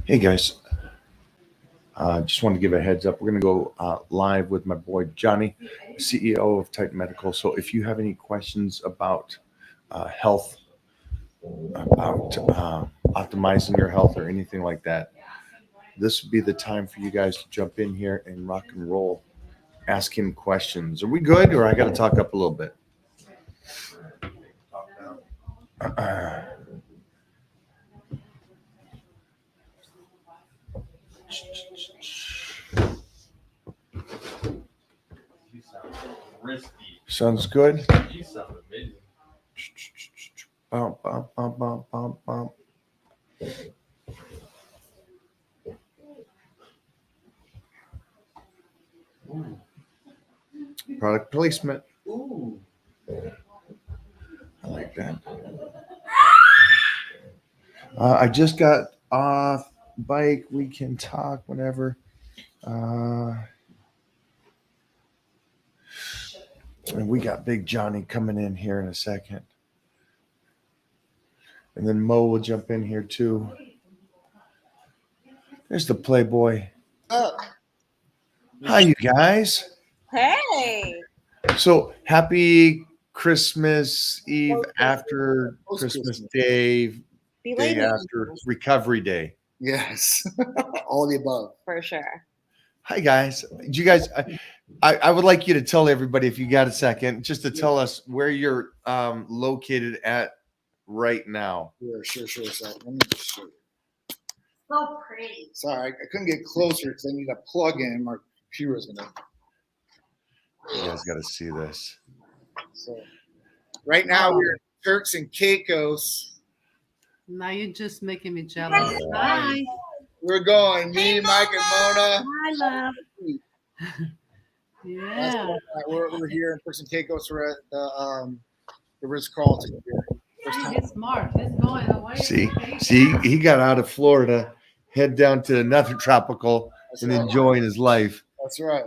Hey guys, just wanted to give a heads up. We're going to go live with my boy Johnny, CEO of Titan Medical. So if you have any questions about health, about optimizing your health, or anything like that, this would be the time for you guys to jump in here and rock and roll. Ask him questions. Are we good, or I got to talk up a little bit? You sound risky. Sounds good. You sound amazing. Bump, bump, bump, bump, bump, bump. Product placement. Ooh. I like that. I just got off bike. We can talk whenever. And we got Big Johnny coming in here in a second. And then Mo will jump in here too. There's the Playboy. Hi, you guys. Hey. So happy Christmas Eve after Christmas Post-Christmas. Day, day Belated after Recovery Day. Yes, all the above. for sure. Hi, guys. Do you guys, I would like you to tell everybody, if you got a second, just to tell us where you're located at right now. Sure. So let me just show you. So pretty. Sorry, I couldn't get closer because I need a plug in. My computer was gonna. You guys got to see this. So right now we're in Turks and Caicos. Now you're just making me jealous. Hi. We're going. Me, Mike, and Mona. Hi, love. That's Yeah. what- we're here in Turks and Caicos. We're at the Ritz Carlton here. First time. He's smart. He's going away. See, he got out of Florida, head down to another tropical, That's and right. enjoying his life. That's right.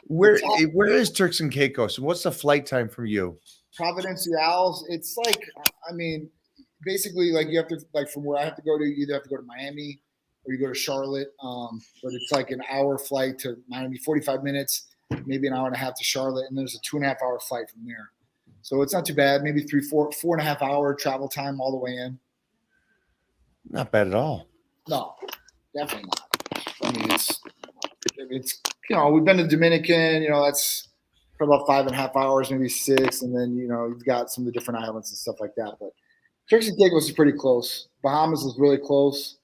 Where is Turks and Caicos? And what's the flight time from you? Providenciales. It's like, I mean, basically, like you have to, like from where I have to go to, you either have to go to Miami or you go to Charlotte. But it's like an hour flight to Miami, 45 minutes, maybe an hour and a half to Charlotte, and there's a 2.5 hour flight from there. So it's not too bad. Maybe 4.5 hour travel time all the way in. Not bad at all. No, definitely not. I mean, it's we've been to Dominican. That's for about 5.5 hours, maybe 6, and then you've got some of the different islands and stuff like that. But Turks and Caicos is pretty close. Bahamas is really close.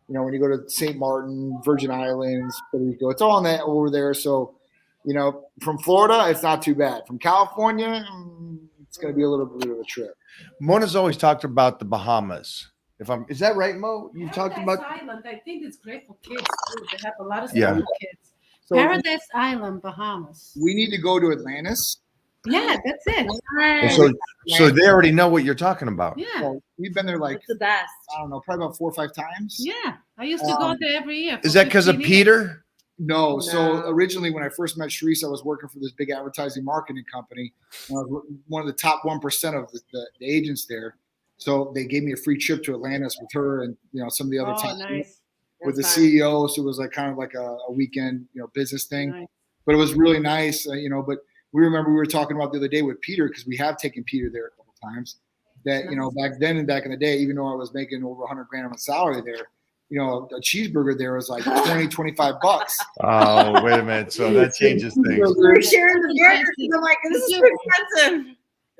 When you go to St. Martin, Virgin Islands, Puerto Rico, it's all on that over there. So, from Florida, it's not too bad. From California, it's going to be a little bit of a trip. Mona's always talked about the Bahamas. Is that right, Mo? You've talked about. Island. I think it's great for kids too. They have a lot of stuff Yeah. for kids. So Paradise Island, Bahamas. we need to go to Atlantis. Yeah, that's it. So they already know what you're talking about. Yeah. Well, we've been there like It's the best. I don't know, probably about 4 or 5 times. Yeah. I used to go there every year. Is for that because of 15 years. Peter? No. So No. originally, when I first met Sharice, I was working for this big advertising marketing company. And I was one of the top 1% of the agents there. So they gave me a free trip to Atlantis with her and some of the other Oh, talent nice. with the That's CEO. So it was like kind of like a weekend business thing. Nice. But it was really nice. But we were talking about the other day with Peter because we have taken Peter there a couple times. That back then and back in the day, even though I was making over 100 grand on a salary there. A cheeseburger there was like 20, 25 bucks. Oh, wait a minute. So that changes things. We're sharing the burgers. I'm like, this is too expensive.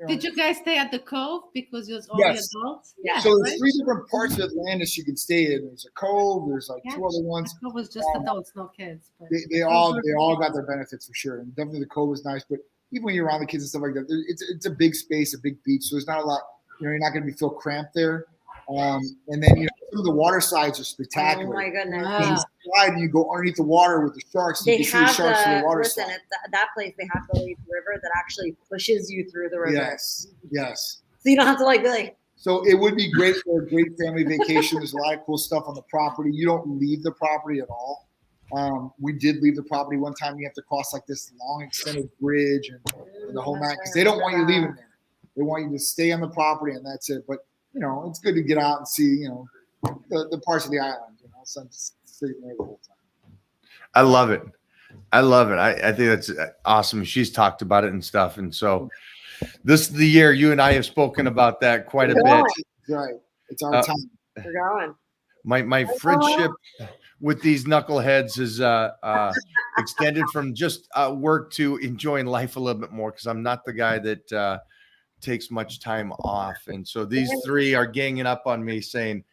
Did you guys stay at the Cove because it was only Yes. adults? Yeah. So there's 3 different parts of Atlantis you can stay in. There's a cove. There's like 2 other ones. The Cove was just adults, no kids. But They all got their benefits for sure. And definitely the cove was nice. But even when you're around the kids and stuff like that, it's a big space, a big beach. So there's not a lot. You're not going to feel cramped there. And then some of the water sides are spectacular. Oh my goodness. Wow. You slide and you go underneath the water with the sharks. They you can see the have sharks from the water listen, slide. at that place, they have the river that actually pushes you through the river. Yes. So you don't have to be like, So it would be great for a great family vacation. There's a lot of cool stuff on the property. You don't leave the property at all. We did leave the property one time. You have to cross like this long extended bridge and the whole night because they don't want you leaving there. They want you to stay on the property and that's it. But you know, it's good to get out and see, you know, the parts of the island, you know, so I'm just sitting there the whole time. I love it. I love it. I think that's awesome. She's talked about it and stuff. And so this is the year you and I have spoken about that quite a bit. That's right. It's our time. We're going. My friendship with these knuckleheads is extended from just work to enjoying life a little bit more, because I'm not the guy that takes much time off. And so these three are ganging up on me saying,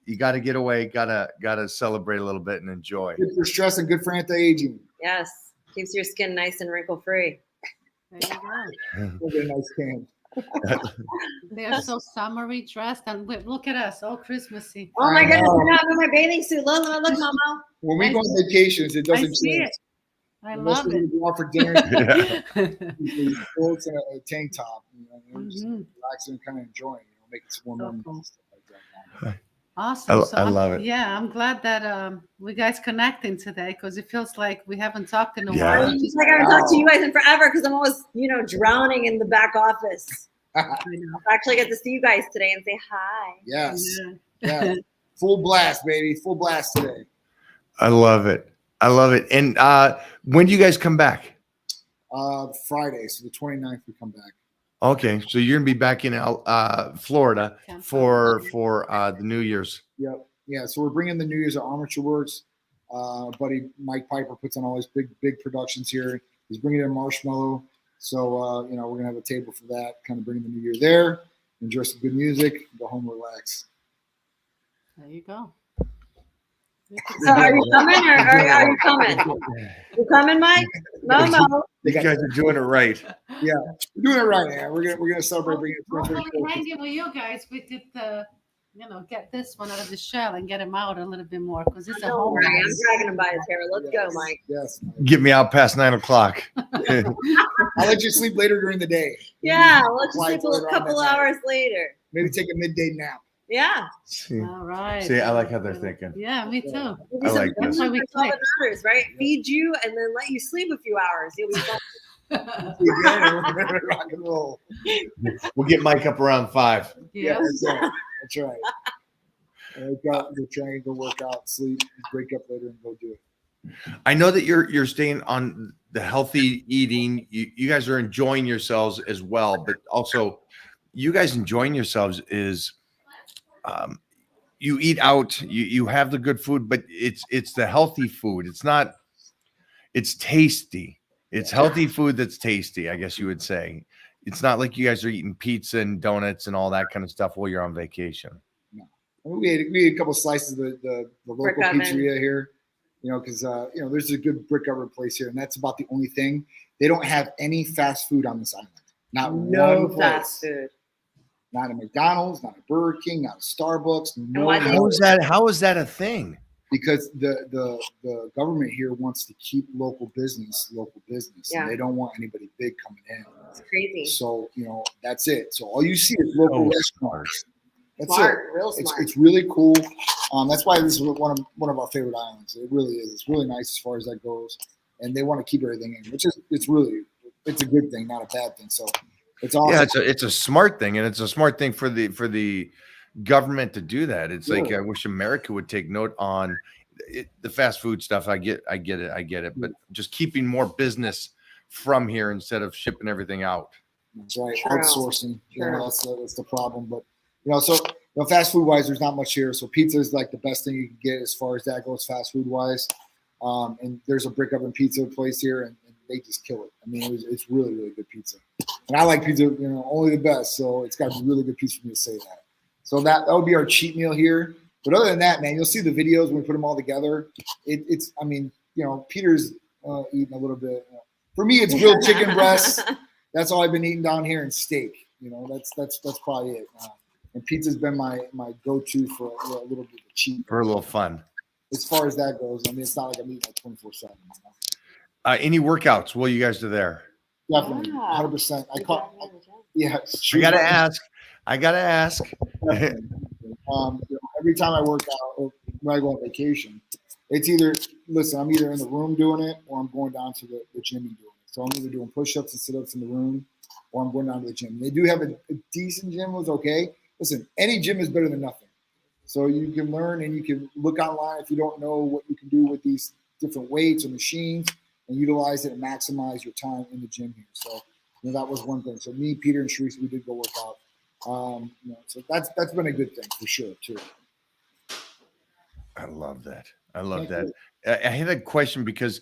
you got to get away, gotta celebrate a little bit and enjoy. Good for stress and good for anti-aging. Yes. Keeps your skin nice and wrinkle free. There you go. We'll get a nice tan. They're so summery dressed, and look at us, all Christmassy. Oh my I goodness, know. I'm having my bathing suit. Look, Mama. When we I go on vacations, it I doesn't see change. it. I Unless love we it. go out for dinner, these shorts and a tank top, you know, and we're just Mhm. relaxing and kind of enjoying, you know, making some more So memories cool. and stuff like that. Awesome. I love it. Yeah, I'm glad that we guys connecting today, because it feels like we haven't talked in a Yeah. while. It's like I haven't talked to you guys in forever because I'm always, you know, drowning in the back office. I know. I actually get to see you guys today and say hi. Yes, Yeah. yeah, full blast, baby, full blast today. I love it. I love it. And when do you guys come back? Friday, so the 29th we come back. Okay, so you're gonna be back in Florida Tampa. for the New Year's. Yep, yeah. So we're bringing the New Year's at Armature Works. Buddy Mike Piper puts on all his big productions here. He's bringing in Marshmallow. So, you know, we're going to have a table for that, kind of bringing the new year there, enjoy some good music, go home, relax. There you go. So are you coming or are you coming? You coming, Mike? Momo. You guys are doing it right. Yeah, we're doing it right now. We're gonna celebrate bringing it Hopefully, to hanging with you guys, we could, get this one out of the shell and get him out a little bit more, because it's a Don't home worry, I'm run. dragging him by his hair. Let's go, Mike. Yes. Get me out past 9 o'clock. I'll let you sleep later during the day. Yeah, let's Flight just sleep later a on couple that night. hours later. Maybe take a midday nap. Yeah. See, All right. I like how they're thinking. Yeah, me too. We'll do I some like food this. That's why we that's all that click. matters, right? Feed you and then let you sleep a few hours. You'll be fine. Again, we're gonna rock and roll. We'll get Mike up around 5. Yeah. That's right. That's right. And wake up, go train, go work out, sleep, break up later, and go do it. I know that you're staying on the healthy eating. You guys are enjoying yourselves as well, but also you guys enjoying yourselves is you eat out, you have the good food, but it's the healthy food. It's tasty. It's healthy food that's tasty, I guess you would say. It's not like you guys are eating pizza and donuts and all that kind of stuff while you're on vacation. We ate a couple slices of the local Brick oven. pizzeria here, you know, because you know there's a good brick oven place here, and that's about the only thing. They don't have any fast food on this island. Not No one fast place. food. Not a McDonald's, not a Burger King, not a Starbucks. No, why they- How is that a thing? because the government here wants to keep local business. Yeah. And they don't want anybody big coming in. It's crazy. So you know that's it. So all you see is local Oh, restaurants. That's Smart, it. real It's smart. it's really cool. That's why this is one of our favorite islands. It really is. It's really nice as far as that goes. And they want to keep everything in, which is it's a good thing, not a bad thing. So it's awesome. Yeah, it's a smart thing, and it's a smart thing for the government to do that. It's like Yeah. I wish America would take note on the fast food stuff. I get it, but just keeping more business from here instead of shipping everything out. That's right. True. Outsourcing. You know, True. that's the problem. But you know, so fast food wise, there's not much here. So pizza is like the best thing you can get as far as that goes, fast food wise. And there's a brick oven pizza place here, and they just kill it. I mean, it's really, really good pizza. And I like pizza, you know, only the best. So it's got to be really good pizza for me to say that. So that would be our cheat meal here. But other than that, man, you'll see the videos when we put them all together. It's I mean, you know, Peter's eating a little bit. For me, it's grilled chicken breasts. That's all I've been eating down here, and steak. You know, that's probably it. And pizza's been my go-to for a little bit of cheap. For a little fun. As far as that goes, I mean, it's not like I'm eating like 24/7. Any workouts while you guys are there? Definitely, Yeah. 100%. You got me in the gym. Yeah. I gotta ask. Definitely. You know, every time I work out or when I go on vacation, it's either I'm either in the room doing it or I'm going down to the gym and doing it. So I'm either doing push-ups and sit-ups in the room or I'm going down to the gym. They do have a decent gym, was okay, listen, any gym is better than nothing. So you can learn and you can look online if you don't know what you can do with these different weights or machines and utilize it and maximize your time in the gym here. So that was one thing. So me, Peter, and Sharice, we did go work out. So that's been a good thing for sure too. I love that. I love that. I had a question because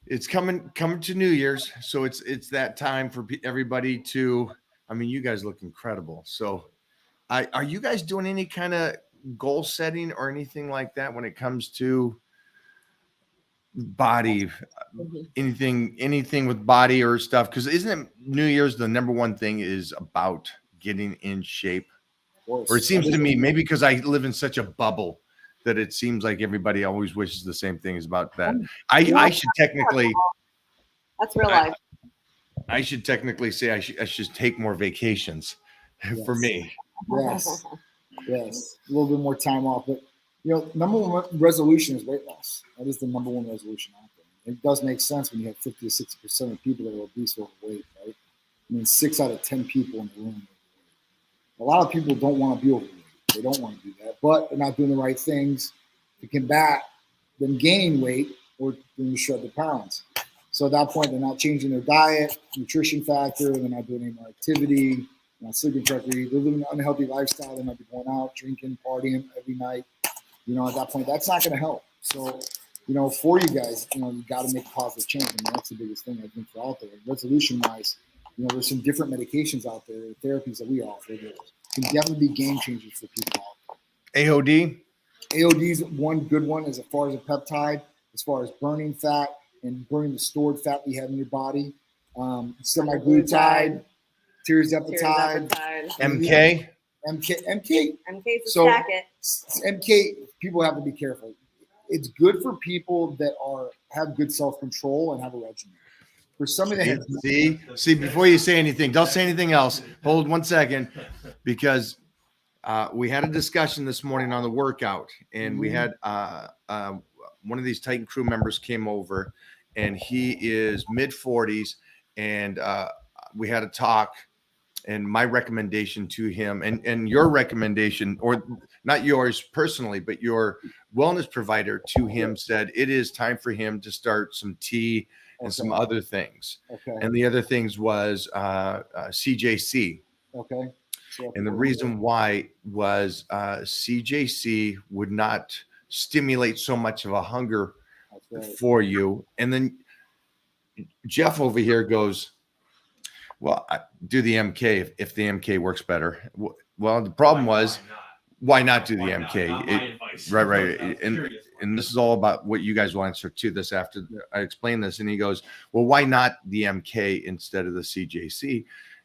it's coming to New Year's, so it's that time for everybody to. I mean, you guys look incredible. So, are you guys doing any kind of goal setting or anything like that when it comes to body? Anything with body or stuff? Because isn't it New Year's the number one thing is about getting in shape? Or it seems to me, maybe because I live in such a bubble that it seems like everybody always wishes the same thing is about that. I should technically. That's real life. I should technically say I should take more vacations for me. Yes. Yes. A little bit more time off. But, number one resolution is weight loss. That is the number one resolution out there. It does make sense when you have 50 to 60% of people that are obese or overweight, right? I mean, 6 out of 10 people in the room. A lot of people don't want to be overweight. They don't want to do that, but they're not doing the right things to combat them gaining weight or to shred the pounds. So at that point, they're not changing their diet, nutrition factor, they're not doing any more activity, they're not sleeping correctly, they're living an unhealthy lifestyle, they might be going out, drinking, partying every night. At that point, that's not going to help. So, for you guys, you got to make a positive change. And that's the biggest thing I think for out there. Resolution-wise, there's some different medications out there, therapies that we offer that can definitely be game changers for people out there. AOD? AOD is one good one as far as a peptide, as far as burning fat and burning the stored fat you have in your body. Semaglutide, tirzepatide, MK? MK's So- a packet. MK, people have to be careful. It's good for people that have good self-control and have a regimen. For somebody that has See, before you say anything, don't say anything else. Hold 1 second, because we had a discussion this morning on the workout, and we had one of these Titan crew members came over, and he is mid-40s, and we had a talk, and my recommendation to him, and your recommendation, or not yours personally, but your wellness provider to him said it is time for him to start some tea and some other things. Okay. And the other things was CJC. Okay. So And the reason why was CJC would not stimulate so much of a hunger that's right. for you. And then Jeff over here goes, well, do the MK if the MK works better. Well, the problem was, why not do the MK? Right. And this is all about what you guys will answer to this after I explain this. And he goes, well, why not the MK instead of the CJC?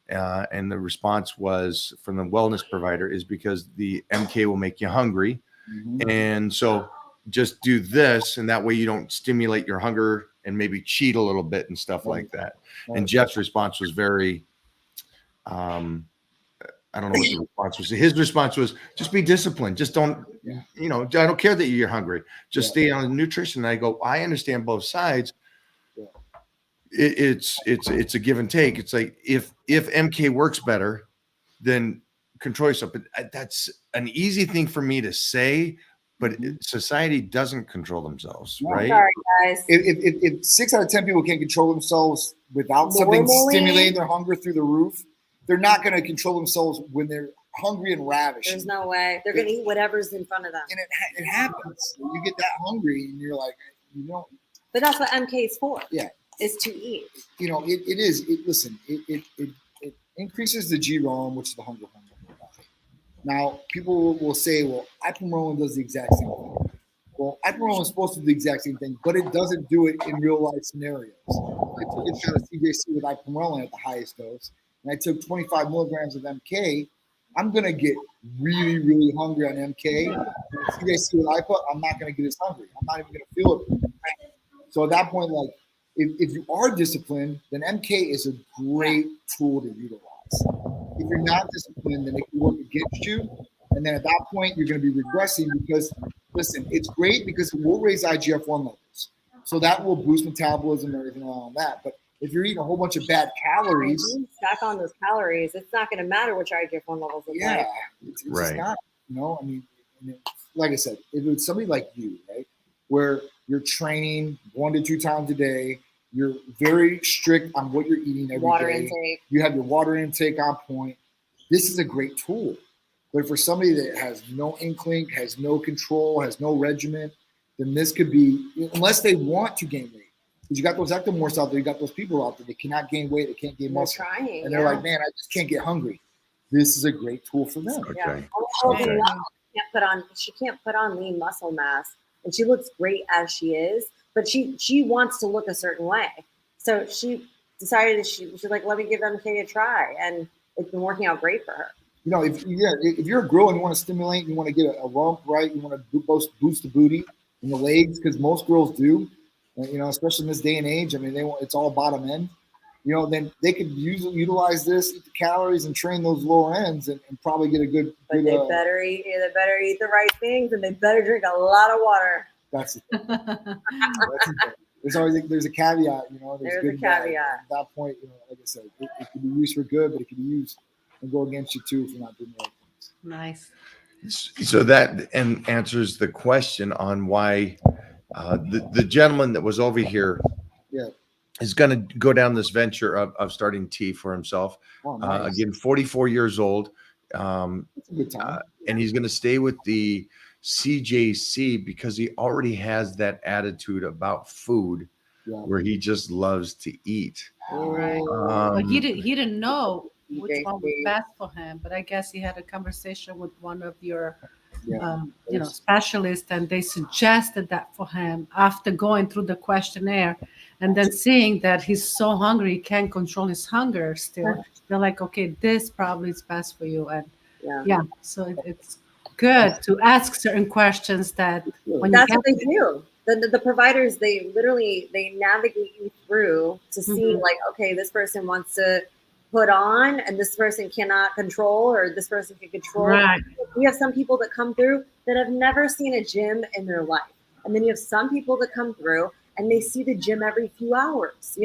And the response was from the wellness provider is because the MK will make you hungry. Mhm. And so just do this, and that way you don't stimulate your hunger and maybe cheat a little bit and stuff like that. And Jeff's response was very, I don't know what the response was. His response was just be disciplined. Just don't, I don't care that you're hungry. Just stay on nutrition. And I go, I understand both sides. It's a give and take. It's like if MK works better, then control yourself. But that's an easy thing for me to say, but society doesn't control themselves, right? Sorry, guys. If 6 out of 10 people can't control themselves without something Normally- stimulating their hunger through the roof, they're not going to control themselves when they're hungry and ravished. There's no way. They're going to eat whatever's in front of them. And it happens. You get that hungry and you're like, But that's what MK is for. Yeah. Is to eat. it is. It increases the GROM, which is the hunger hormone in the body. Now, people will say, well, ipamorelin does the exact same thing. Well, ipamorelin is supposed to do the exact same thing, but it doesn't do it in real life scenarios. I took a shot of CJC with ipamorelin at the highest dose, and I took 25 milligrams of MK. I'm going to get really, really hungry on MK. CJC with IPA, I'm not going to get as hungry. I'm not even going to feel it. So at that point, like, if you are disciplined, then MK is a great tool to utilize. If you're not disciplined, then it can work against you. And then at that point, you're going to be regressing because, listen, it's great because it will raise IGF-1 levels. So that will boost metabolism and everything along that. But if you're eating a whole bunch of bad calories, You stack on those calories, it's not going to matter which IGF-1 levels look yeah, like. it's Right. just not. I mean, like I said, if it's somebody like you, right, where you're training 1 to 2 times a day, you're very strict on what you're eating every day. Water intake. You have your water intake on point. This is a great tool. But for somebody that has no inkling, has no control, has no regimen, then this could be, unless they want to gain weight. Because you got those ectomorphs out there, you got those people out there that cannot gain weight, they can't gain They're muscle. trying. And they're like, man, I just can't get hungry. This is a great tool for them. Okay. Yeah. Okay. She can't put on lean muscle mass, and she looks great as she is, but she wants to look a certain way. So she decided that she's like, let me give MK a try, and it's been working out great for her. If you're a girl and you want to stimulate, you want to get a rump, right? You want to boost the booty and the legs, because most girls do. Especially in this day and age. I mean, it's all bottom end. Then they could utilize this, eat the calories, and train those lower ends, and probably get a good. But they better eat the right things, and they better drink a lot of water. That's the thing. There's a caveat. There's good a caveat. At that point, like I said, it can be used for good, but it can be used and go against you too if you're not doing the right things. Nice. So that answers the question on why the gentleman that was over here is going to go down this venture of starting tea for himself. Oh, nice. Again, 44 years old. It's a good time. And he's going to stay with the CJC because he already has that attitude about food where he just loves to eat. Right. But he didn't know which Okay. one was best for him. But I guess he had a conversation with one of your, specialists, and they suggested that for him after going through the questionnaire, and then seeing that he's so hungry he can't control his hunger still. They're like, okay, this probably is best for you, and so it's good to ask certain questions that when That's you what they do. The providers, they navigate you through to see like, okay, this person wants to put on and this person cannot control, or this person can control. Right. We have some people that come through that have never seen a gym in their life. And then you have some people that come through and they see the gym every few hours, so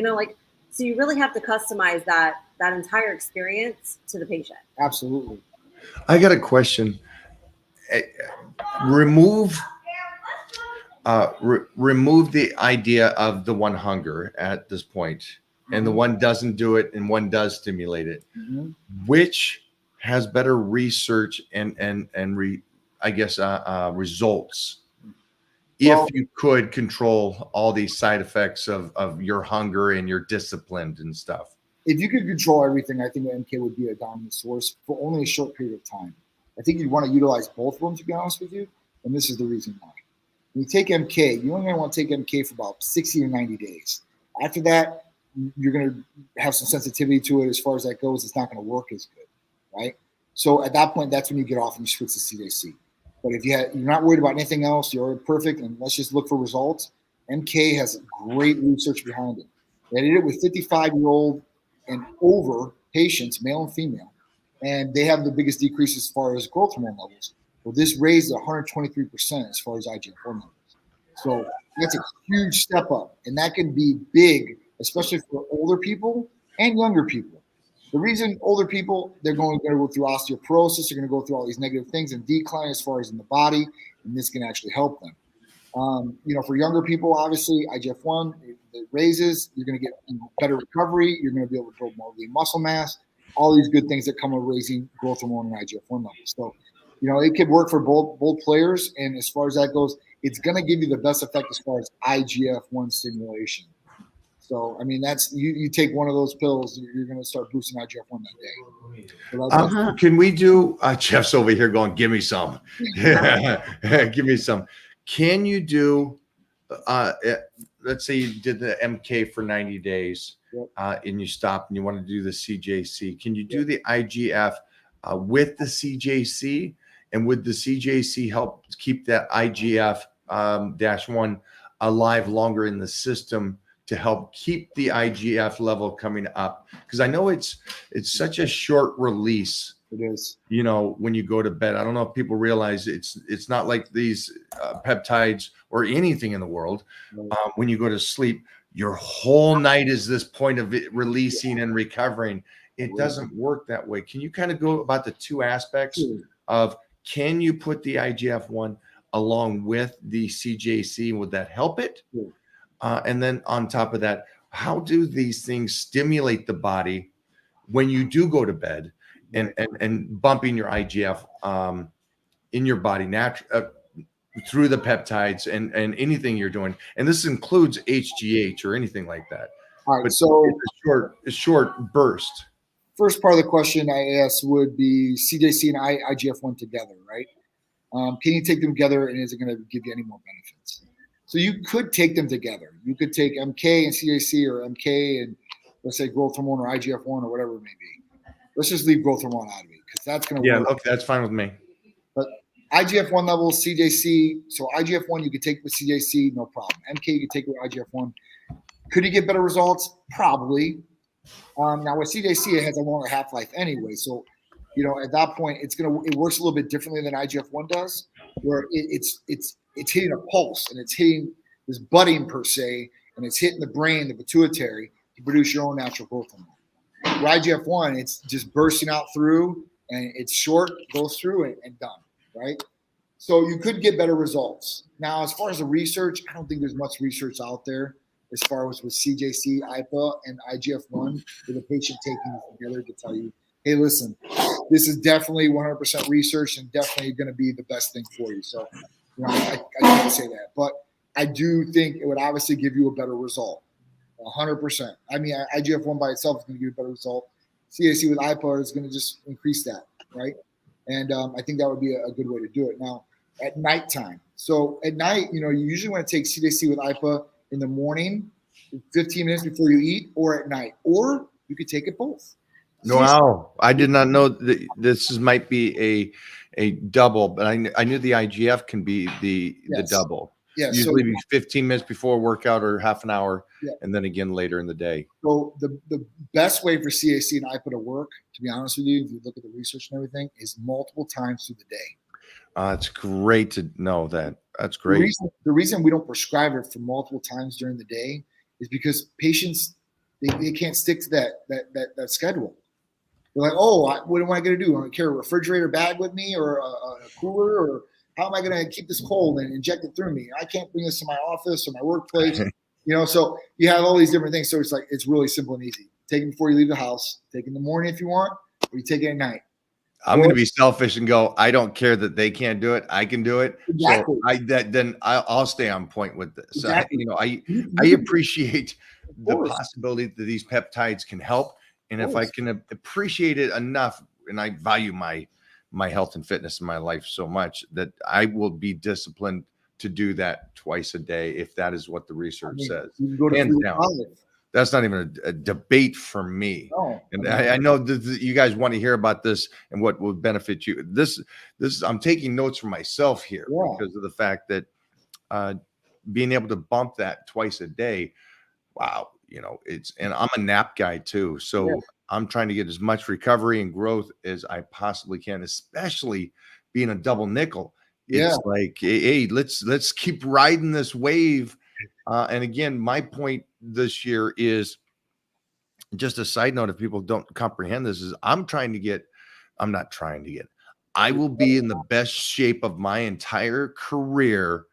you really have to customize that entire experience to the patient. Absolutely. I got a question. Remove the idea of the one hunger at this point, and the one doesn't do it and one does stimulate it. Mm-hmm. Which has better research and results? Well, if you could control all these side effects of your hunger and your discipline and stuff. If you could control everything, I think MK would be a dominant source for only a short period of time. I think you'd want to utilize both of them, to be honest with you, and this is the reason why. When you take MK, you only want to take MK for about 60 to 90 days. After that, you're going to have some sensitivity to it. As far as that goes, it's not going to work as good, right? So at that point, that's when you get off and you switch to CJC. But if you're not worried about anything else, you're perfect, and let's just look for results. MK has great research behind it. They did it with 55-year-old and over patients, male and female, and they have the biggest decrease as far as growth hormone levels. Well, this raised 123% as far as IGF-1 levels. So that's a huge step up, and that can be big, especially for older people and younger people. The reason older people, they're going to go through osteoporosis, they're going to go through all these negative things and decline as far as in the body, and this can actually help them. For younger people, obviously, IGF-1, it raises, you're going to get better recovery, you're going to be able to build more lean muscle mass, all these good things that come with raising growth hormone and IGF-1 levels. So, it could work for both players, and as far as that goes, it's going to give you the best effect as far as IGF-1 stimulation. So, I mean, that's you take one of those pills, you're going to start boosting IGF-1 that day. So Can we do? Jeff's over here going, "Give me some, give me some." Can you do? Let's say you did the MK for 90 days, and you stopped, and you want to do the CJC. Can you do the IGF with the CJC? And would the CJC help keep that IGF-1 alive longer in the system to help keep the IGF level coming up? Because I know it's such a short release. It is. When you go to bed, I don't know if people realize it's not like these peptides or anything in the world. When you go to sleep, your whole night is this point of it releasing and recovering. It doesn't work that way. Can you kind of go about the two aspects of, can you put the IGF-1 along with the CJC? Would that help it? And then on top of that, how do these things stimulate the body when you do go to bed, and bumping your IGF in your body through the peptides and anything you're doing? And this includes HGH or anything like that. All right, But so it's a short burst. first part of the question I asked would be CJC and IGF-1 together, right? Can you take them together, and is it going to give you any more benefits? So you could take them together. You could take MK and CJC, or MK and, let's say, growth hormone or IGF-1 or whatever it may be. Let's just leave growth hormone out of it, because that's going to work. Okay, that's fine with me. But IGF-1 levels, CJC. So IGF-1 you could take with CJC, no problem. MK you could take with IGF-1. Could you get better results? Probably. Now with CJC, it has a longer half-life anyway. So, at that point, it works a little bit differently than IGF-1 does, where it's hitting a pulse, and it's hitting this budding per se, and it's hitting the brain, the pituitary, to produce your own natural growth hormone. With IGF-1, it's just bursting out through, and it's short, goes through, and done, right? So you could get better results. Now, as far as the research, I don't think there's much research out there as far as with CJC, IPA, and IGF-1 with a patient taking them together to tell you, hey, listen, this is definitely 100% research and definitely going to be the best thing for you. So, I can't say that. But I do think it would obviously give you a better result, 100%. I mean, IGF-1 by itself is going to give you a better result. CJC with IPA is going to just increase that, right? And I think that would be a good way to do it. Now, at nighttime. So at night, you usually want to take CJC with IPA in the morning, 15 minutes before you eat, or at night. Or you could take it both. Wow, I did not know that this might be a double, but I knew the IGF can be the double. Yeah, usually be 15 minutes before a workout or half an hour, yeah, and then again later in the day. So the best way for CAC and IPA to work, to be honest with you, if you look at the research and everything, is multiple times through the day. It's great to know that. That's great. The reason we don't prescribe it for multiple times during the day is because patients they can't stick to that schedule. They're like, oh, what am I going to do? I'm going to carry a refrigerator bag with me, or a cooler, or how am I going to keep this cold and inject it through me? I can't bring this to my office or my workplace. So you have all these different things. So it's really simple and easy. Take it before you leave the house. Take it in the morning if you want, or you take it at night. I'm going to be selfish and go, I don't care that they can't do it. I can do it. Exactly. So I'll stay on point with this. Exactly. I appreciate the possibility that these peptides can help. And if I can appreciate it enough, and I value my health and fitness in my life so much, that I will be disciplined to do that twice a day if that is what the research says. You can go to Hands down. That's not even a debate for me. No. And I know that you guys want to hear about this and what will benefit you. This I'm taking notes for myself here because of the fact that being able to bump that twice a day, wow. And I'm a nap guy too. So I'm trying to get as much recovery and growth as I possibly can, especially being a double nickel. It's like, hey, let's keep riding this wave. And again, my point this year is just a side note. If people don't comprehend this, is I will be in the best shape of my entire career,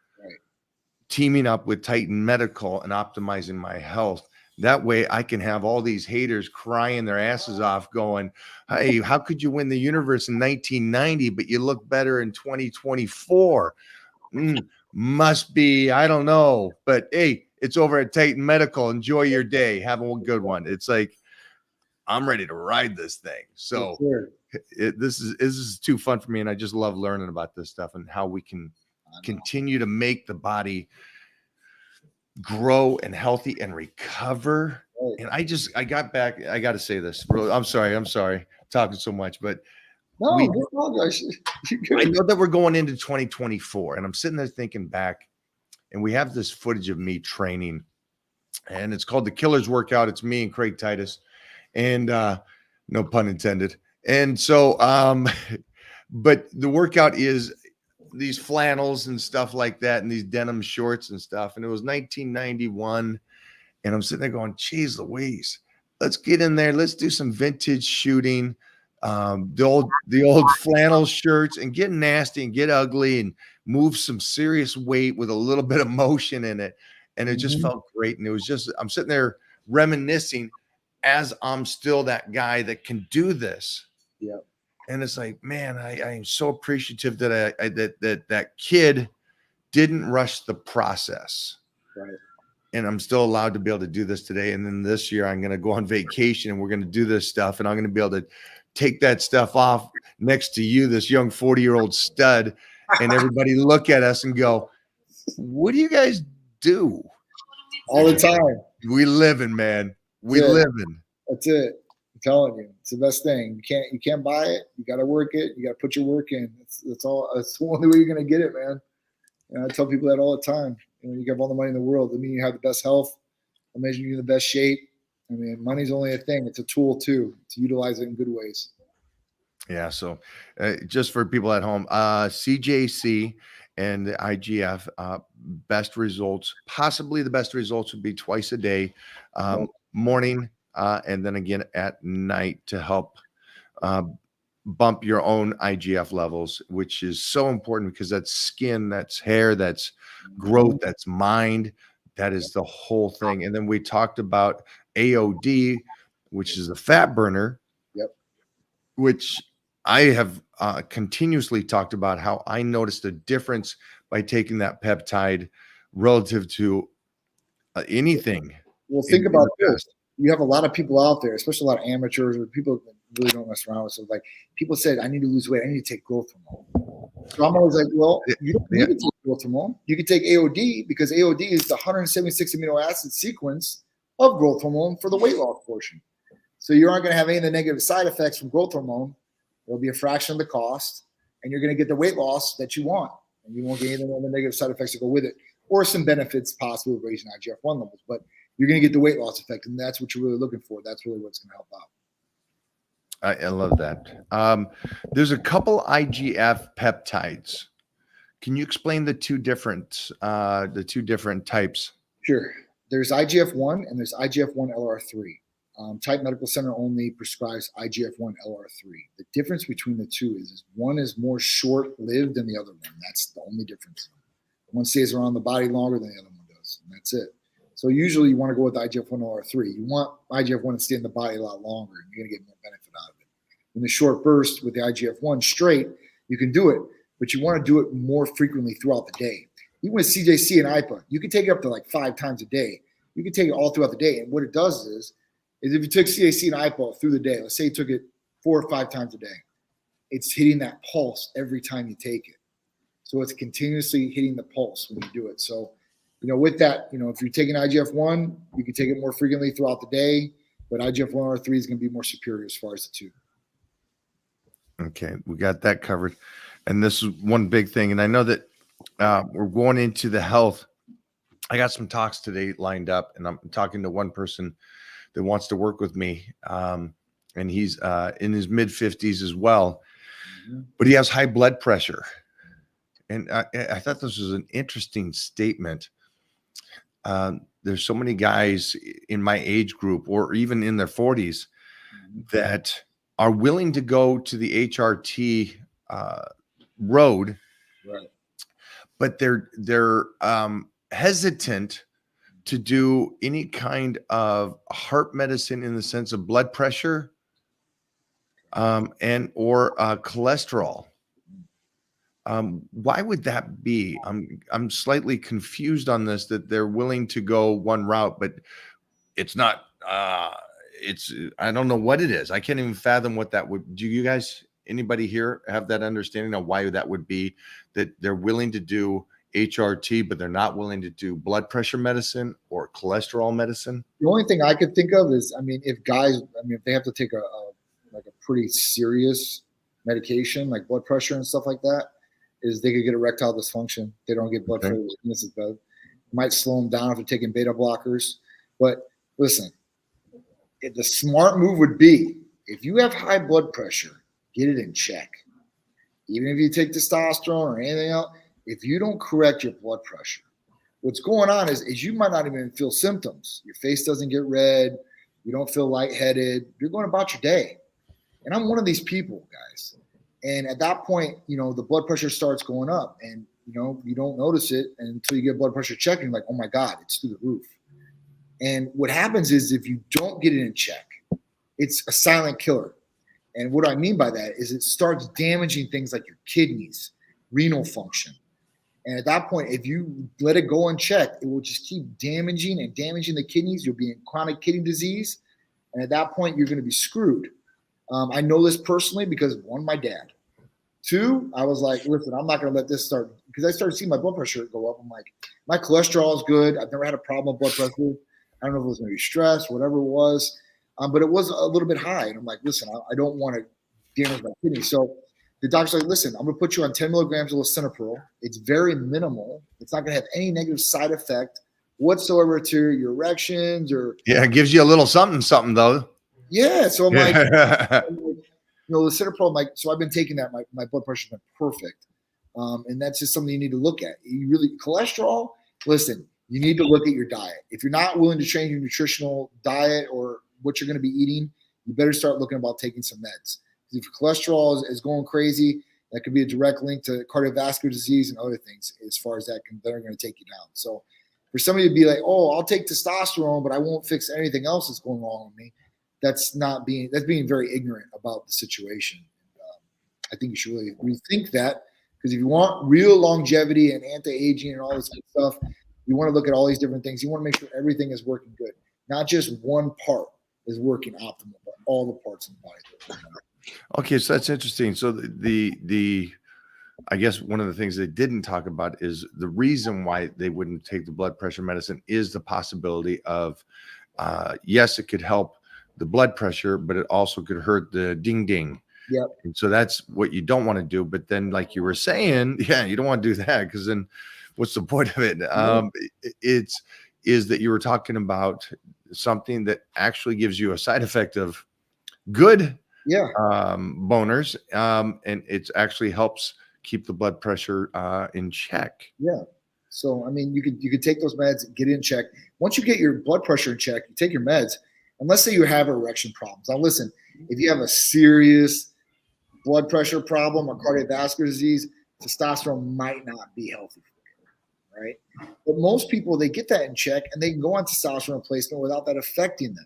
teaming up with Titan Medical and optimizing my health. That way I can have all these haters crying their asses off going, hey, how could you win the universe in 1990, but you look better in 2024? Must be, I don't know. But hey, it's over at Titan Medical. Enjoy your day. Have a good one. It's like, I'm ready to ride this thing. So this is too fun for me. And I just love learning about this stuff and how we can continue to make the body grow and healthy and recover. And I got back. I got to say this. I'm sorry talking so much, but I know that we're going into 2024 and I'm sitting there thinking back, and we have this footage of me training, and it's called the Killers Workout. It's me and Craig Titus, and no pun intended. And so, but the workout is these flannels and stuff like that, and these denim shorts and stuff. And it was 1991, And I'm sitting there going, geez, Louise, let's get in there. Let's do some vintage shooting. The old flannel shirts and get nasty and get ugly and move some serious weight with a little bit of motion in it. And it just felt great. And it was just, I'm sitting there reminiscing as I'm still that guy that can do this. Yep. And it's like, man, I am so appreciative that that kid didn't rush the process. Right. And I'm still allowed to be able to do this today. And then this year I'm going to go on vacation and we're going to do this stuff. And I'm going to be able to take that stuff off next to you, this young 40-year-old stud, and everybody look at us and go, what do you guys do? All the time. We living, man. We Yeah. living. That's it. I'm telling you, it's the best thing. You can't buy it. You got to work it. You got to put your work in. That's all. That's the only way you're going to get it, man. And I tell people that all the time. You have all the money in the world. I mean, you have the best health. Imagine you're in the best shape. I mean, money's only a thing. It's a tool too, to utilize it in good ways. Yeah. So just for people at home, CJC and the IGF, best results, possibly the best results would be twice a day, morning, and then again at night to help bump your own IGF levels, which is so important because that's skin, that's hair, that's growth, that's mind, that is the whole thing. And then we talked about AOD, which is a fat burner, which I have continuously talked about how I noticed a difference by taking that peptide relative to anything. Well, think about this. You have a lot of people out there, especially a lot of amateurs or people that really don't mess around with stuff. Like people said, I need to lose weight. I need to take growth hormone. So I'm always like, well, you don't need to take growth hormone. You can take AOD because AOD is the 176 amino acid sequence of growth hormone for the weight loss portion. So you aren't going to have any of the negative side effects from growth hormone. It'll be a fraction of the cost, and you're going to get the weight loss that you want. And you won't get any of the negative side effects that go with it, or some benefits possibly with raising IGF-1 levels. But you're going to get the weight loss effect, and that's what you're really looking for. That's really what's going to help out. I love that. There's a couple IGF peptides. Can you explain the two different types? Sure. There's IGF-1 and there's IGF-1 LR3. Titan Medical Center only prescribes IGF-1 LR3. The difference between the two is one is more short-lived than the other one. That's the only difference. One stays around the body longer than the other one does, and that's it. So usually you want to go with IGF-1 LR3. You want IGF-1 to stay in the body a lot longer, and you're going to get more benefit out of it. In the short burst with the IGF-1 straight, you can do it, but you want to do it more frequently throughout the day. Even with CJC and IPA, you can take it up to like 5 times a day. You can take it all throughout the day, and what it does is if you took CJC and IPA through the day, let's say you took it 4 or 5 times a day, it's hitting that pulse every time you take it. So it's continuously hitting the pulse when you do it. So, with that, if you're taking IGF-1, you can take it more frequently throughout the day, but IGF-1 R3 is going to be more superior as far as the two. Okay, we got that covered. And this is one big thing. And I know that we're going into the health. I got some talks today lined up, and I'm talking to one person that wants to work with me. And he's in his mid-50s as well, but he has high blood pressure. And I thought this was an interesting statement. There's so many guys in my age group or even in their 40s that are willing to go to the HRT road, right, but they're hesitant to do any kind of heart medicine in the sense of blood pressure and or cholesterol. Why would that be? I'm slightly confused on this, that they're willing to go one route, but it's not, I don't know what it is. I can't even fathom what that would. Do you guys, anybody here have that understanding of why that would be, that they're willing to do HRT, but they're not willing to do blood pressure medicine or cholesterol medicine? The only thing I could think of is, if they have to take a pretty serious medication like blood pressure and stuff like that, is they could get erectile dysfunction. They don't get blood pressure. This is bad. Might slow them down if they're taking beta blockers. But listen, the smart move would be, if you have high blood pressure, get it in check. Even if you take testosterone or anything else, if you don't correct your blood pressure, What's going on is you might not even feel symptoms. Your face doesn't get red. You don't feel lightheaded. You're going about your day. And I'm one of these people, guys. And at that point, the blood pressure starts going up, and you don't notice it until you get blood pressure checked. And you're like, oh my God, it's through the roof. And what happens is if you don't get it in check, it's a silent killer. And what I mean by that is it starts damaging things like your kidneys, renal function. And at that point, if you let it go unchecked, it will just keep damaging the kidneys. You'll be in chronic kidney disease. And at that point, you're going to be screwed. I know this personally because one, my dad. Two, I was like, listen, I'm not going to let this start, because I started seeing my blood pressure go up. I'm like, my cholesterol is good. I've never had a problem with blood pressure. I don't know if it was maybe stress, whatever it was. But it was a little bit high. And I'm like, listen, I don't want to damage my kidney. So the doctor's like, listen, I'm going to put you on 10 milligrams of lisinopril. It's very minimal. It's not going to have any negative side effect whatsoever to your erections or. Yeah, it gives you a little something though. Yeah. So I'm like, lisinopril, I'm like, so I've been taking that. My blood pressure's been perfect. And that's just something you need to look at. Cholesterol, listen, you need to look at your diet. If you're not willing to change your nutritional diet or what you're going to be eating, you better start looking about taking some meds. If your cholesterol is going crazy, that could be a direct link to cardiovascular disease and other things as far as they're going to take you down. So for somebody to be like, oh, I'll take testosterone, but I won't fix anything else that's going wrong with me, that's being very ignorant about the situation. I think you should really rethink that, because if you want real longevity and anti-aging and all this good stuff, you want to look at all these different things. You want to make sure everything is working good, not just one part is working optimal, but all the parts of the body are working optimal. Okay, so that's interesting. So the I guess one of the things they didn't talk about is the reason why they wouldn't take the blood pressure medicine is the possibility of, yes, it could help the blood pressure, but it also could hurt the ding ding. Yep. And so that's what you don't want to do. But then, like you were saying, yeah, you don't want to do that, because then what's the point of it? Is that you were talking about something that actually gives you a side effect of good boners, and it actually helps keep the blood pressure in check. Yeah. So I mean, you could take those meds, get it in check. Once you get your blood pressure in check, you take your meds. And let's say you have erection problems. Now listen, if you have a serious blood pressure problem or cardiovascular disease, testosterone might not be healthy for you, right? But most people, they get that in check and they can go on testosterone replacement without that affecting them.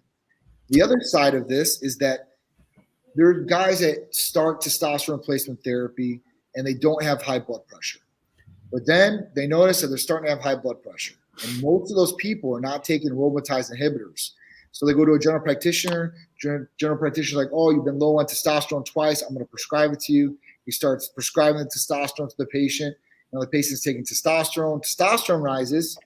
The other side of this is that there are guys that start testosterone replacement therapy and they don't have high blood pressure. But then they notice that they're starting to have high blood pressure. And most of those people are not taking aromatase inhibitors. So they go to a general practitioner. General practitioner's like, oh, you've been low on testosterone twice. I'm going to prescribe it to you. He starts prescribing the testosterone to the patient. Now the patient's taking testosterone. Testosterone rises.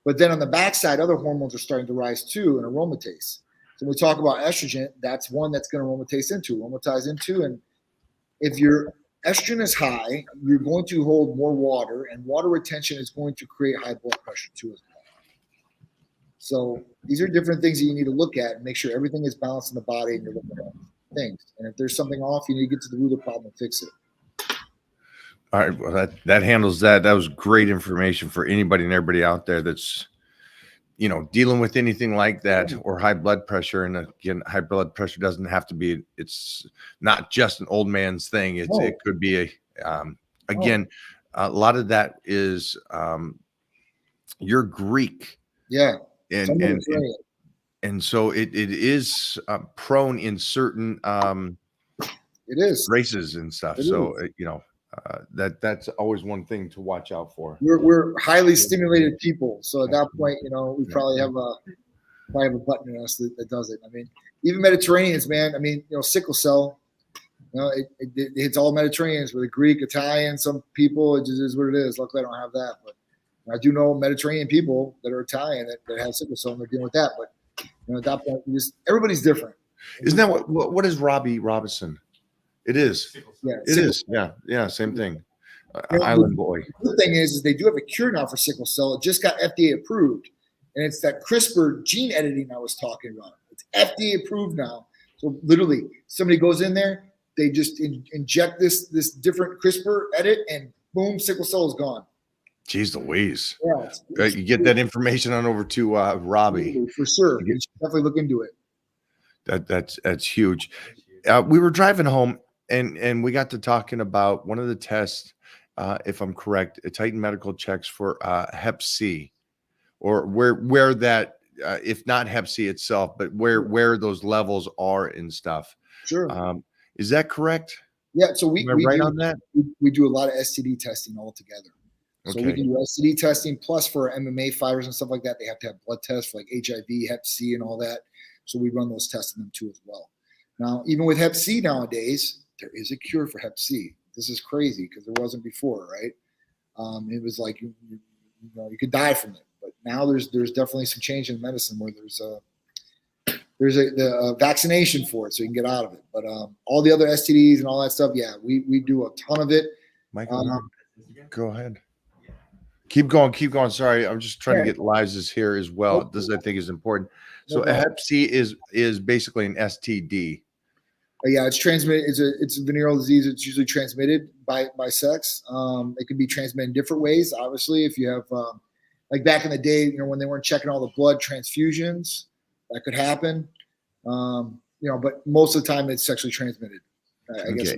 But then on the backside, other hormones are starting to rise too, and aromatase. So when we talk about estrogen, that's one that's going to aromatize into. And if your estrogen is high, you're going to hold more water, and water retention is going to create high blood pressure too as well. So these are different things that you need to look at and make sure everything is balanced in the body and you're looking at things. And if there's something off, you need to get to the root of the problem and fix it. All right. Well, that handles that. That was great information for anybody and everybody out there that's, dealing with anything like that or high blood pressure. And again, high blood pressure doesn't have to be, it's not just an old man's thing. It could be a lot of that is you're Greek. Yeah. And so it is prone in certain it is races and stuff. That's always one thing to watch out for. We're highly stimulated people, so at that point, we probably have a button in us that does it. I mean, even Mediterraneans, man. I mean, sickle cell. It hits all Mediterraneans, with the Greek, Italian, some people. It just is what it is. Luckily, I don't have that, but I do know Mediterranean people that are Italian that have sickle cell and they're dealing with that. But at that point, everybody's different. Isn't that what is Robbie Robinson? It is. Yeah, it is. Yeah, same thing. Island boy. The thing is they do have a cure now for sickle cell. It just got FDA approved, and it's that CRISPR gene editing I was talking about. It's FDA approved now. So literally, somebody goes in there, they just inject this different CRISPR edit, and boom, sickle cell is gone. Jeez Louise. Yeah, You get that information on over to Robbie. for sure. You should definitely look into it. That's huge. We were driving home and we got to talking about one of the tests, if I'm correct, Titan Medical checks for Hep C, or where that, if not Hep C itself, but where those levels are and stuff. Sure. Is that correct? Yeah. So we right do, on that? we do a lot of STD testing all together. So we Okay. can do STD testing, plus for MMA fighters and stuff like that, they have to have blood tests for like HIV, Hep C, and all that. So we run those tests on them too as well. Now, even with Hep C nowadays, there is a cure for Hep C. This is crazy because there wasn't before, right? It was like you could die from it, but now there's definitely some change in medicine where there's a vaccination for it, so you can get out of it. But all the other STDs and all that stuff, yeah, we do a ton of it. Michael, go ahead. Keep going. Sorry, I'm just trying to get Liza's here as well. This I think is important. So Hep C is basically an STD. Yeah, it's transmitted. It's a venereal disease. It's usually transmitted by sex. It can be transmitted in different ways. Obviously, if you have like back in the day, when they weren't checking all the blood transfusions, that could happen. But most of the time it's sexually transmitted. I guess.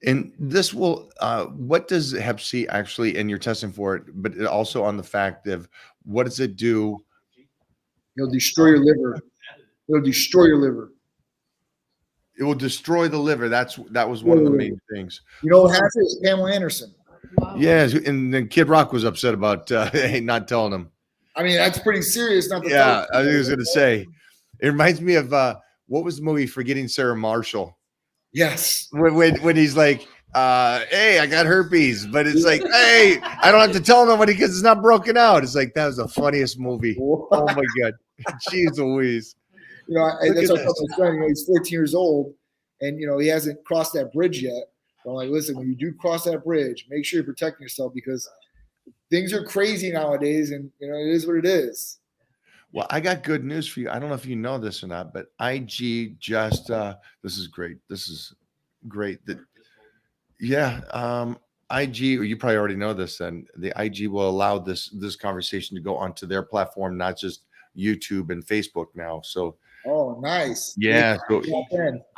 And this will, what does Hep C actually, and you're testing for it, but also on the fact of what does it do? It'll destroy your liver. It'll destroy your liver. It will destroy the liver. That was one of the main things. You know what has it? It's Pamela Anderson. Wow. Yeah, and then Kid Rock was upset about not telling him. I mean, that's pretty serious. Not the Yeah, I was going to say. It reminds me of what was the movie Forgetting Sarah Marshall? Yes. When he's like, hey, I got herpes, but it's like, hey, I don't have to tell nobody because it's not broken out. It's like, that was the funniest movie. Oh my God. Jeez Louise. That's what I told my son. He's 14 years old, and he hasn't crossed that bridge yet. But I'm like, listen, when you do cross that bridge, make sure you're protecting yourself because things are crazy nowadays, and it is what it is. Well, I got good news for you. I don't know if you know this or not, but IG just this is great. This is great. IG, or you probably already know this, then the IG will allow this conversation to go onto their platform, not just YouTube and Facebook now. So nice. Yeah. So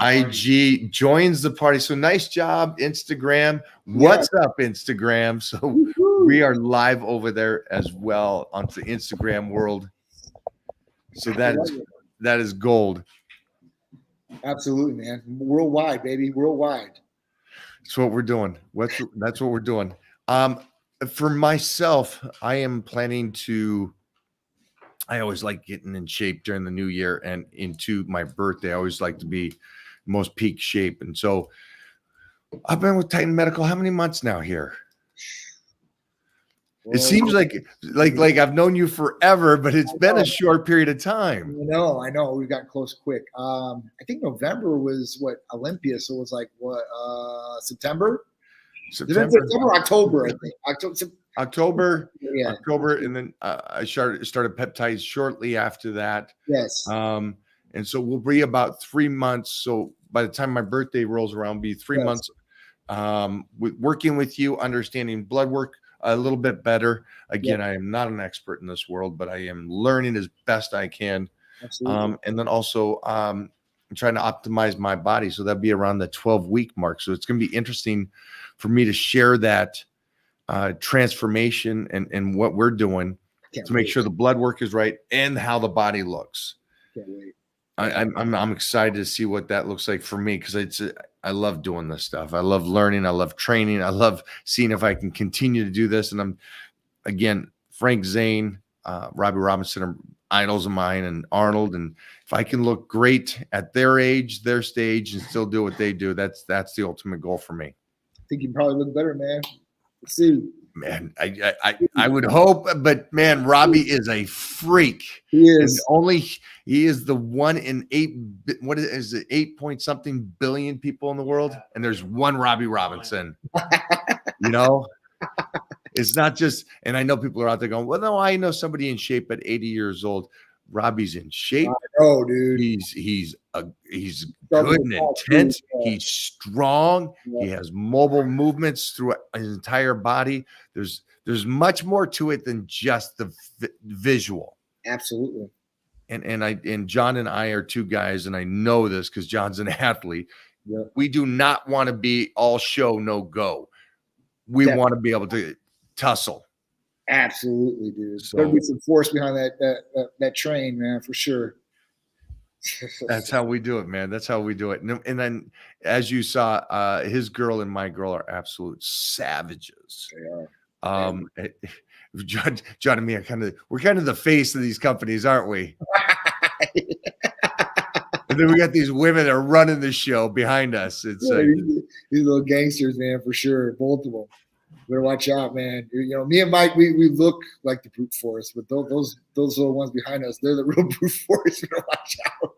IG joins the party. So nice job, Instagram. What's up, Instagram? So we are live over there as well onto the Instagram world. So that is gold. Absolutely, man. Worldwide, baby. Worldwide. That's what we're doing. That's what we're doing. For myself, I am planning to. I always like getting in shape during the new year and into my birthday. I always like to be most peak shape, and so I've been with Titan Medical how many months now here? It seems like I've known you forever, but it's been a short period of time. I know. We've gotten close quick. I think November was Olympia, so it was like September, October, I think. October, and then I started peptides shortly after that. Yes. And so we'll be about 3 months. So by the time my birthday rolls around, be 3 months with working with you, understanding blood work a little bit better. Again, I am not an expert in this world, but I am learning as best I can. Absolutely. And then also I'm trying to optimize my body. So that'd be around the 12-week mark. So it's going to be interesting for me to share that transformation and what we're doing to make sure the blood work is right and how the body looks. Can't wait. I'm excited to see what that looks like for me because I love doing this stuff. I love learning. I love training. I love seeing if I can continue to do this. And I'm, again, Frank Zane, Robbie Robinson are idols of mine, and Arnold. And if I can look great at their age, their stage, and still do what they do, that's the ultimate goal for me. I think you probably look better, man. Let's see. Man, I would hope, but man, Robbie is a freak. He is. And he is the one in 8 point something billion people in the world, and there's one Robbie Robinson. It's not just, and I know people are out there going, well, no, I know somebody in shape at 80 years old. Robbie's in shape. Oh, dude. He's Double good and tall, intense. too, yeah. He's strong. He Yeah. has mobile movements through his entire body. There's much more to it than just the visual. Absolutely. And John and I are two guys, and I know this because John's an athlete. Yeah. We do not want to be all show, no go. We Definitely. want to be able to tussle. Absolutely, dude. So- There'll be some force behind that train, man, for sure. That's how we do it, man. That's how we do it. And then, as you saw, his girl and my girl are absolute savages. They are. John and me are we're kind of the face of these companies, aren't we? And then we got these women that are running the show behind us. It's Yeah, like, these little gangsters, man, for sure. Both of them. Better watch out, man. You know, me and Mike, we look like the brute force, but those little ones behind us, they're the real brute force. Better watch out.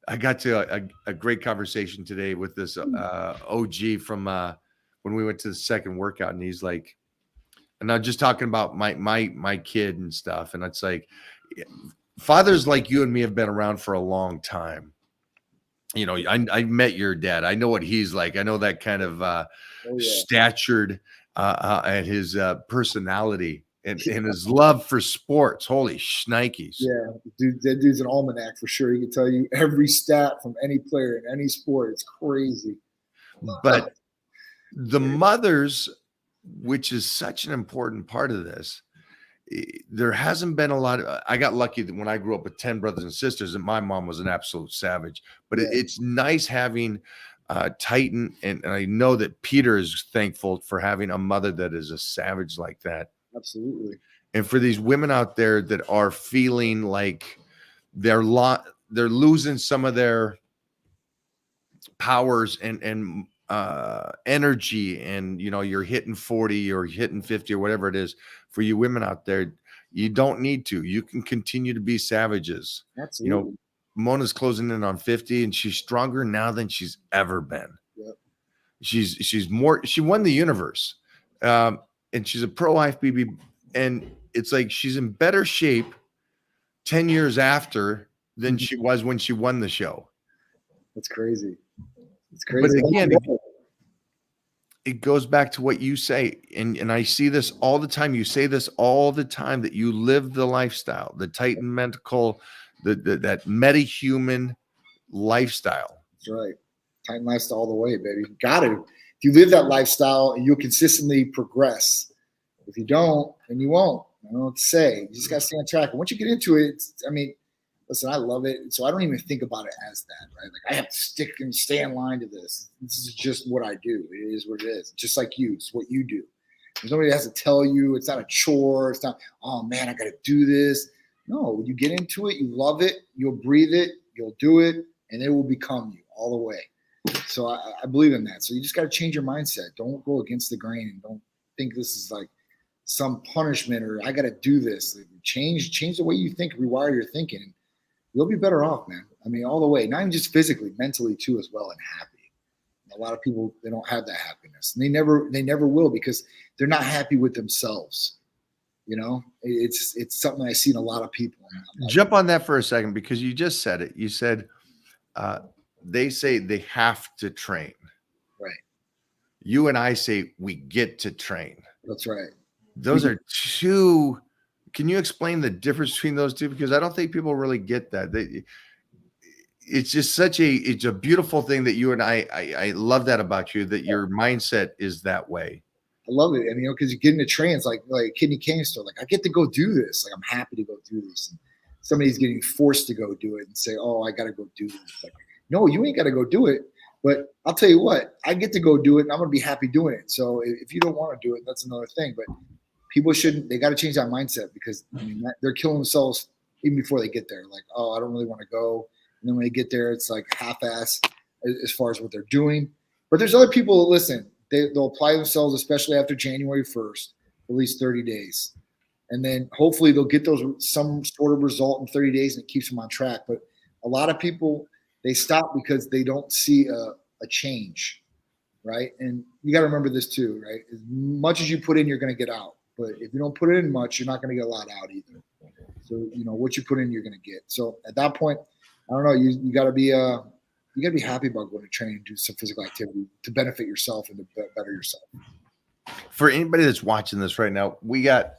I got to a great conversation today with this OG from when we went to the second workout, and he's like, and I'm just talking about my kid and stuff, and it's like, fathers like you and me have been around for a long time. You know, I met your dad. I know what he's like. I know that kind of statured and his personality and his love for sports. Holy shnikes. Yeah, dude, that dude's an almanac for sure. He can tell you every stat from any player in any sport. It's crazy. But the mothers, which is such an important part of this, there hasn't been a lot of, I got lucky that when I grew up with 10 brothers and sisters, and my mom was an absolute savage, but it's nice having Titan. And I know that Peter is thankful for having a mother that is a savage like that. Absolutely. And for these women out there that are feeling like they're losing some of their powers and energy, and you know, you're hitting 40 or hitting 50 or whatever it is, for you women out there, you don't need to. You can continue to be savages. Absolutely. You know, Mona's closing in on 50, and she's stronger now than she's ever been. Yep. She's more. She won the universe, and she's a pro IFBB, and it's like she's in better shape 10 years after than she was when she won the show. That's crazy. It's crazy. But again, it goes back to what you say, and I see this all the time. You say this all the time, that you live the lifestyle, the Titan Medical, that metahuman lifestyle. That's right. Titan lifestyle all the way, baby. Got to. If you live that lifestyle, you'll consistently progress. If you don't, then you won't. I don't know what to say. You just got to stay on track. And once you get into it, listen, I love it. So I don't even think about it as that, right? Like, I have to stick and stay in line to this. This is just what I do. It is what it is. Just like you. It's what you do. There's nobody that has to tell you. It's not a chore. It's not, oh man, I got to do this. No, when you get into it, you love it, you'll breathe it, you'll do it, and it will become you all the way. So I believe in that. So you just got to change your mindset. Don't go against the grain, and don't think this is like some punishment or I got to do this. Like, change the way you think, rewire your thinking. You'll be better off, man. I mean, all the way, not even just physically, mentally too, as well, and happy. A lot of people, they don't have that happiness, and they never will, because they're not happy with themselves. You know, it's something I see in a lot of people. Jump on that for a second, because you just said it. You said they say they have to train. Right. You and I say we get to train. That's right. Those are two. Can you explain the difference between those two? Because I don't think people really get that. It's just it's a beautiful thing that you and I love that about you, that your mindset is that way. I love it. I mean, because you get into trains like Kidney Cane Store. Like, I get to go do this. Like, I'm happy to go do this. And somebody's getting forced to go do it and say, oh, I got to go do this. Like, no, you ain't got to go do it. But I'll tell you what, I get to go do it, and I'm going to be happy doing it. So if you don't want to do it, that's another thing. But people they got to change that mindset, because I mean, they're killing themselves even before they get there. Like, oh, I don't really want to go. And then when they get there, it's like half-ass as far as what they're doing. But there's other people that listen. They'll apply themselves, especially after January 1st, at least 30 days. And then hopefully they'll get some sort of result in 30 days, and it keeps them on track. But a lot of people, they stop because they don't see a change, right? And you got to remember this too, right? As much as you put in, you're going to get out. But if you don't put in much, you're not going to get a lot out either. So, you know, what you put in, you're going to get. So at that point, I don't know. You got to be happy about going to training, do some physical activity to benefit yourself and to better yourself. For anybody that's watching this right now, we got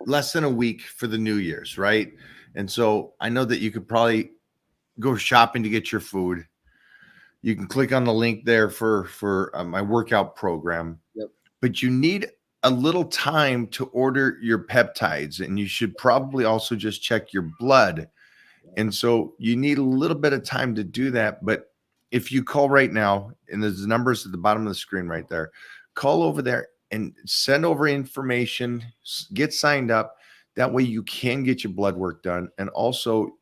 less than a week for the New Year's, right? And so I know that you could probably go shopping to get your food. You can click on the link there for my workout program. Yep. But you need a little time to order your peptides, and you should probably also just check your blood. And so you need a little bit of time to do that. But if you call right now, and there's the numbers at the bottom of the screen right there, call over there and send over information, get signed up. That way you can get your blood work done. And also,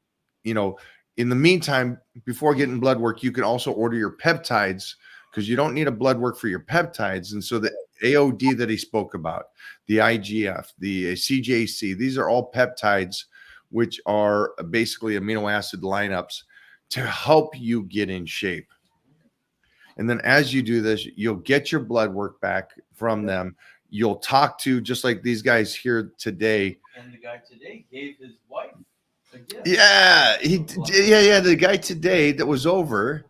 you know, in the meantime, before getting blood work, you can also order your peptides, because you don't need a blood work for your peptides. And so the AOD that he spoke about, the IGF, the CJC, these are all peptides, which are basically amino acid lineups to help you get in shape. And then as you do this, you'll get your blood work back from them. You'll talk to, just like these guys here today. And the guy today gave his wife a gift. Yeah, the guy today that was over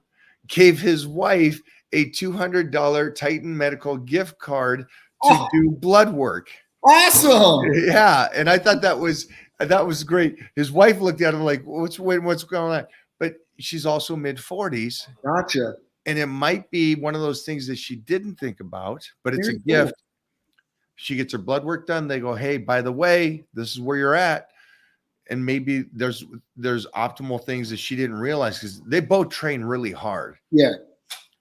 gave his wife a $200 Titan Medical gift card to do blood work. Awesome. Yeah, and I thought that was great. His wife looked at him like, what's going on? But she's also mid-40s. Gotcha. And it might be one of those things that she didn't think about, but it's Very a gift. She gets her blood work done. They go, hey, by the way, this is where you're at. And maybe there's optimal things that she didn't realize, because they both train really hard. Yeah.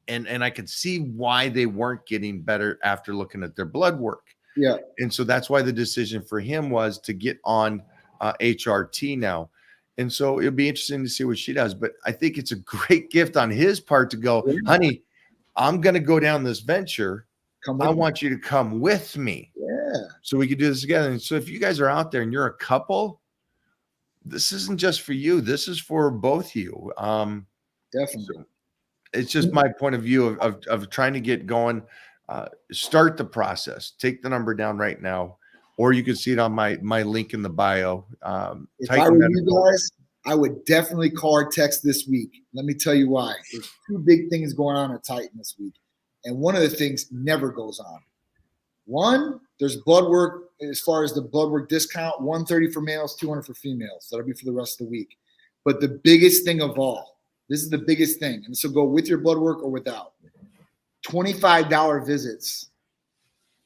And I could see why they weren't getting better after looking at their blood work. Yeah. And so that's why the decision for him was to get on HRT now. And so it'll be interesting to see what she does. But I think it's a great gift on his part to go, honey, I'm going to go down this venture. I want you to come with me. Yeah. So we could do this together. And so if you guys are out there and you're a couple, this isn't just for you. This is for both you. Definitely. So it's just my point of view of trying to get going. Start the process. Take the number down right now, or you can see it on my link in the bio. If I were you guys, I would definitely call or text this week. Let me tell you why. There's two big things going on at Titan this week. And one of the things never goes on. One, there's blood work as far as the blood work discount, $130 for males, $200 for females. That'll be for the rest of the week. But the biggest thing of all, this is the biggest thing. And so go with your blood work or without. $25 visits.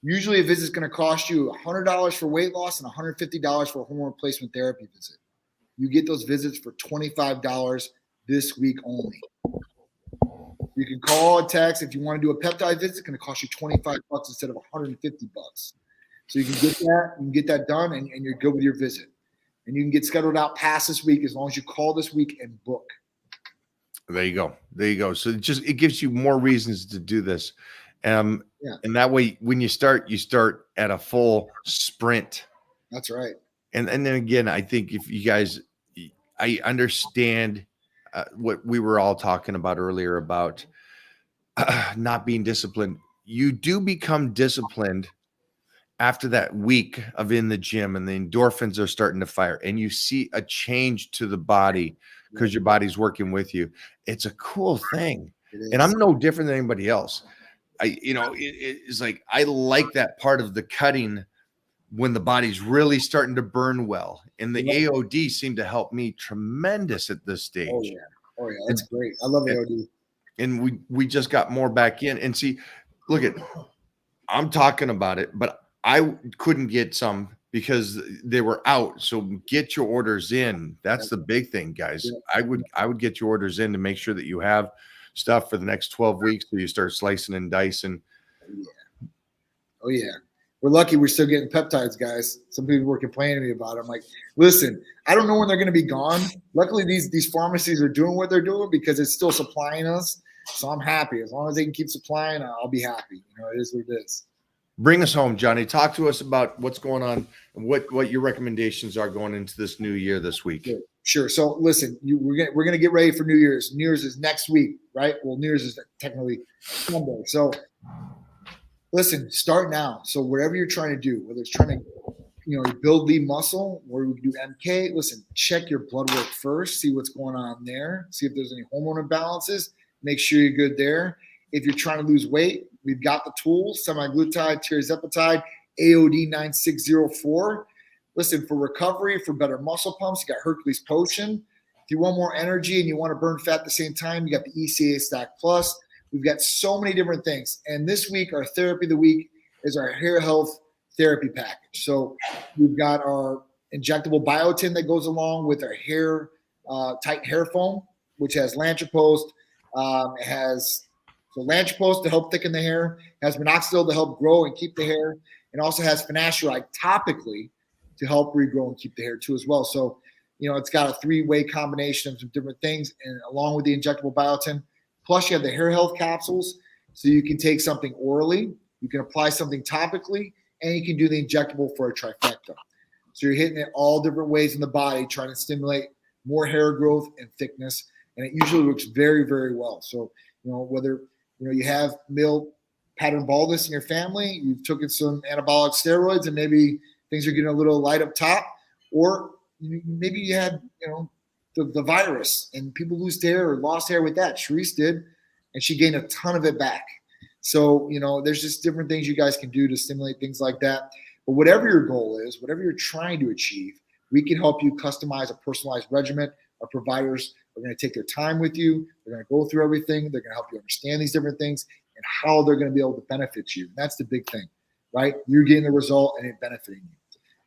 Usually a visit's going to cost you $100 for weight loss and $150 for a hormone replacement therapy visit. You get those visits for $25 this week only. You can call or text. If you want to do a peptide visit, it's going to cost you $25 instead of $150. So you can get that done, and you're good with your visit. And you can get scheduled out past this week as long as you call this week and book. There you go. So it gives you more reasons to do this. And that way, when you start at a full sprint. That's right. And then again, I think if you guys, I understand what we were all talking about earlier about not being disciplined. You do become disciplined after that week of in the gym, and the endorphins are starting to fire, and you see a change to the body because your body's working with you. It's a cool thing. And I'm no different than anybody else. It's like, I like that part of the cutting when the body's really starting to burn well. And the AOD seemed to help me tremendous at this stage. Oh yeah. That's great. I love AOD. And we just got more back in. And see, look at, I'm talking about it, but I couldn't get some because they were out. So get your orders in. That's the big thing, guys. Yeah. I would get your orders in to make sure that you have stuff for the next 12 weeks so you start slicing and dicing. Oh yeah. We're lucky we're still getting peptides, guys. Some people were complaining to me about it. I'm like, listen, I don't know when they're going to be gone. Luckily, these pharmacies are doing what they're doing because it's still supplying us. So I'm happy. As long as they can keep supplying, I'll be happy. It is what it is. Bring us home, Johnny. Talk to us about what's going on and what your recommendations are going into this new year this week. Sure. So listen, we're gonna get ready for New Year's. New Year's is next week, right? Well, New Year's is technically Sunday. So listen, start now. So whatever you're trying to do, whether it's trying to you build lean muscle, where we do MK. Listen, check your blood work first, see what's going on there, see if there's any hormone imbalances. Make sure you're good there. If you're trying to lose weight, we've got the tools: semaglutide, tirzepatide, AOD 9604. Listen, for recovery, for better muscle pumps, you got Hercules Potion. If you want more energy and you want to burn fat at the same time, you got the ECA Stack Plus. We've got so many different things. And this week, our therapy of the week is our hair health therapy package. So we've got our injectable biotin that goes along with our hair tight hair foam, which has Lantrapost. It has Lantrapost to help thicken the hair, has minoxidil to help grow and keep the hair, and also has finasteride topically to help regrow and keep the hair too as well. So, it's got a 3-way combination of some different things, and along with the injectable biotin. Plus, you have the hair health capsules, so you can take something orally, you can apply something topically, and you can do the injectable for a trifecta. So you're hitting it all different ways in the body, trying to stimulate more hair growth and thickness, and it usually works very, very well. So, whether you have male pattern baldness in your family, you've taken some anabolic steroids, and maybe things are getting a little light up top, or maybe you had the virus and people lose hair or lost hair with that. Sharice did, and she gained a ton of it back. So, there's just different things you guys can do to stimulate things like that. But whatever your goal is, whatever you're trying to achieve, we can help you customize a personalized regimen. Our providers are going to take their time with you. They're going to go through everything. They're going to help you understand these different things and how they're going to be able to benefit you. That's the big thing, right? You're getting the result and it benefiting you.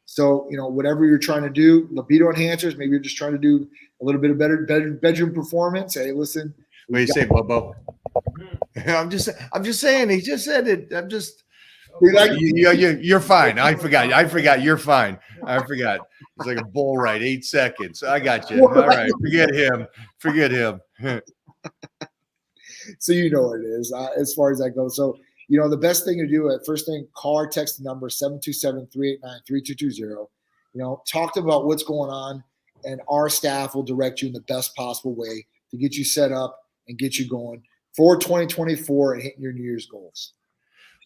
So, whatever you're trying to do, libido enhancers, maybe you're just trying to do a little bit of better bedroom performance. Hey, listen. What do you say, Bobo? I'm just saying. He just said it. You're fine. I forgot. You're fine. I forgot. It's like a bull ride. 8 seconds. I got you. All right. Forget him. So what it is as far as that goes. So, the best thing to do at first thing, call or text the number 727-389-3220. Talk to them about what's going on, and our staff will direct you in the best possible way to get you set up and get you going for 2024 and hitting your New Year's goals.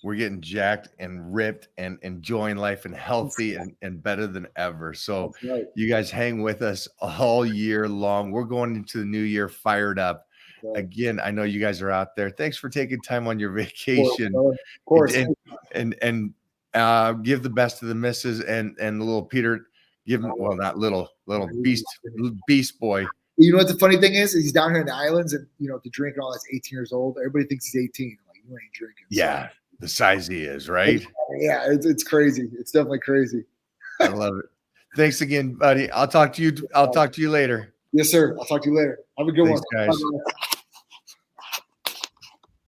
We're getting jacked and ripped and enjoying life and healthy and better than ever. So right. You guys hang with us all year long. We're going into the new year fired up. Right. Again, I know you guys are out there. Thanks for taking time on your vacation. Of course. And give the best to the missus and little Peter. Give him, well, not little beast boy. You know what the funny thing is? He's down here in the islands, and to drink and all that's 18 years old. Everybody thinks he's 18. Like, you ain't drinking. Yeah, so. The size he is, right? Yeah, it's crazy. It's definitely crazy. I love it. Thanks again, buddy. I'll talk to you later. Yes, sir. I'll talk to you later. Have a good one. Guys. Bye-bye.